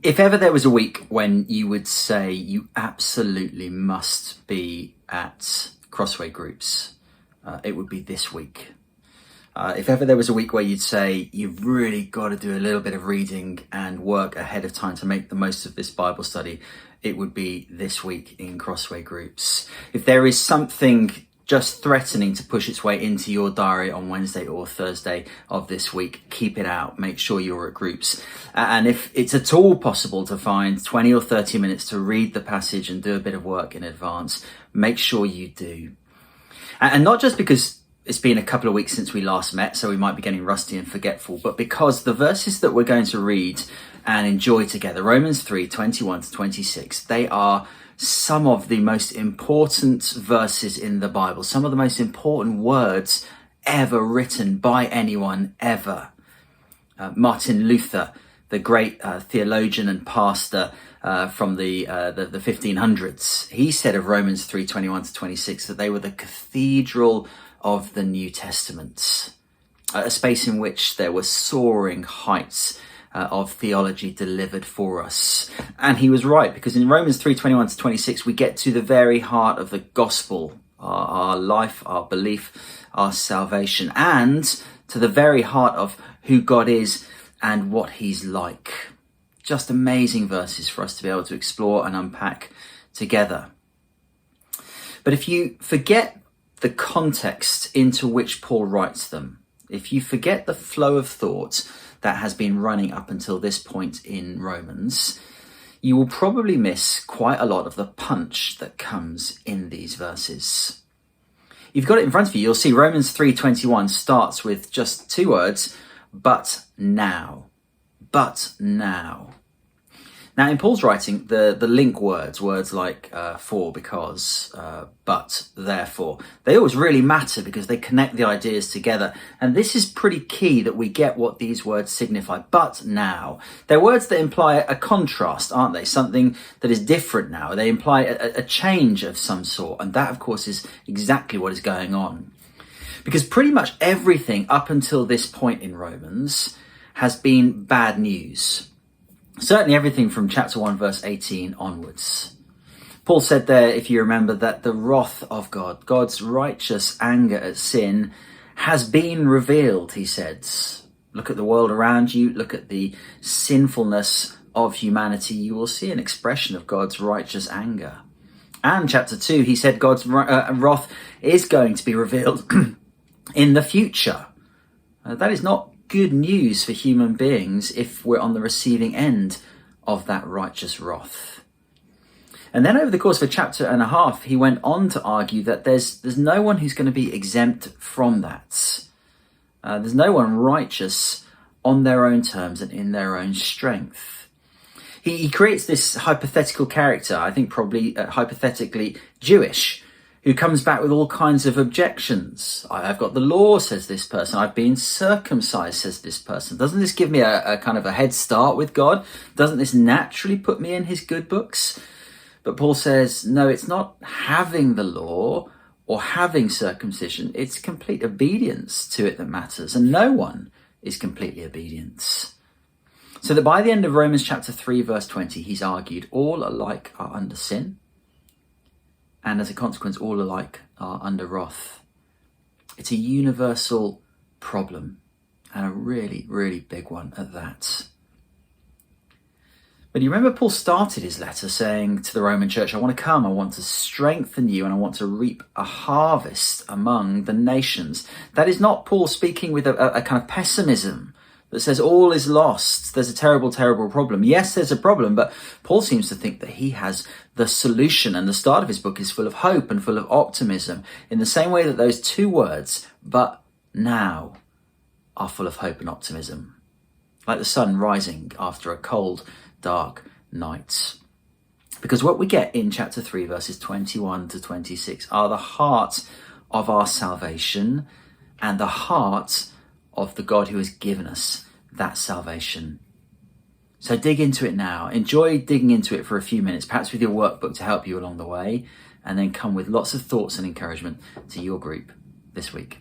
If ever there was a week when you would say you absolutely must be at Crossway groups, it would be this week. If ever there was a week where you'd say you've really got to do a little bit of reading and work ahead of time to make the most of this Bible study, it would be this week in Crossway groups. If there is something just threatening to push its way into your diary on Wednesday or Thursday of this week, keep it out. Make sure you're at groups. And if it's at all possible to find 20 or 30 minutes to read the passage and do a bit of work in advance, make sure you do. And not just because it's been a couple of weeks since we last met, so we might be getting rusty and forgetful, but because the verses that we're going to read and enjoy together, Romans 3, 21 to 26, they are some of the most important verses in the Bible, some of the most important words ever written by anyone ever. Martin Luther, the great theologian and pastor from the 1500s, he said of Romans 3, 21 to 26 that they were the cathedral of the New Testament, a space in which there were soaring heights of theology delivered for us. And he was right, because in Romans 3, 21 to 26, we get to the very heart of the gospel, our life, our belief, our salvation, and to the very heart of who God is and what he's like. Just amazing verses for us to be able to explore and unpack together. But if you forget the context into which Paul writes them, if you forget the flow of thought that has been running up until this point in Romans, you will probably miss quite a lot of the punch that comes in these verses. You've got it in front of you. You'll see Romans 3:21 starts with just two words, but now. But now. Now, in Paul's writing, the link words like for, because, but, therefore, they always really matter because they connect the ideas together. And this is pretty key that we get what these words signify. But now. They're words that imply a contrast, aren't they? Something that is different now. They imply a change of some sort. And that, of course, is exactly what is going on. Because pretty much everything up until this point in Romans has been bad news. Certainly everything from chapter 1, verse 18 onwards. Paul said there, if you remember, that the wrath of God, God's righteous anger at sin, has been revealed, he said. Look at the world around you, look at the sinfulness of humanity, you will see an expression of God's righteous anger. And chapter 2, he said God's wrath is going to be revealed in the future. That is not good news for human beings if we're on the receiving end of that righteous wrath. And then over the course of a chapter and a half, he went on to argue that there's no one who's going to be exempt from that. There's no one righteous on their own terms and in their own strength. He creates this hypothetical character, I think probably hypothetically Jewish, who comes back with all kinds of objections. I've got the law, says this person. I've been circumcised, says this person. Doesn't this give me a kind of a head start with God? Doesn't this naturally put me in his good books? But Paul says, no, it's not having the law or having circumcision. It's complete obedience to it that matters. And no one is completely obedient. So that by the end of Romans chapter 3, verse 20, he's argued all alike are under sin. And as a consequence, all alike are under wrath. It's a universal problem, and a really, really big one at that. But you remember Paul started his letter saying to the Roman church, I want to come, I want to strengthen you, and I want to reap a harvest among the nations. That is not Paul speaking with a kind of pessimism that says all is lost, there's a terrible, terrible problem. Yes, there's a problem, but Paul seems to think that he has the solution, and the start of his book is full of hope and full of optimism, in the same way that those two words, but now, are full of hope and optimism. Like the sun rising after a cold, dark night. Because what we get in chapter 3, verses 21 to 26 are the heart of our salvation and the heart of the God who has given us that salvation. So dig into it now. Enjoy digging into it for a few minutes, perhaps with your workbook to help you along the way, and then come with lots of thoughts and encouragement to your group this week.